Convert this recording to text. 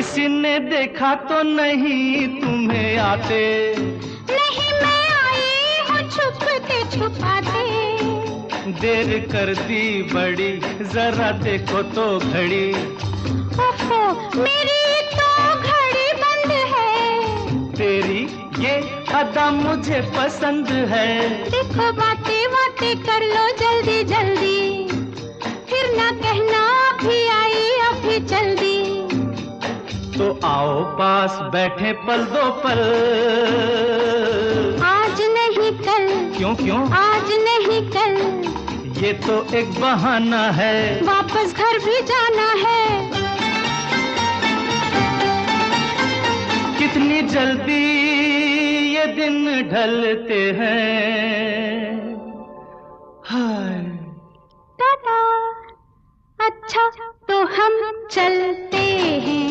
किसी ने देखा तो नहीं तुम्हें आते? नहीं, मैं आई हूँ छुपते छुपाते। देर कर दी बड़ी, जरा देखो तो घड़ी। ओहो, मेरी तो घड़ी बंद है। तेरी ये अदा मुझे पसंद है। देखो बातें बातें कर लो जल्दी जल्दी, फिर ना कहना अभी आई अभी जल्दी। तो आओ पास बैठे पल दो पल। आज नहीं कल। क्यों क्यों? आज नहीं कल। ये तो एक बहाना है, वापस घर भी जाना है। कितनी जल्दी ये दिन ढलते हैं।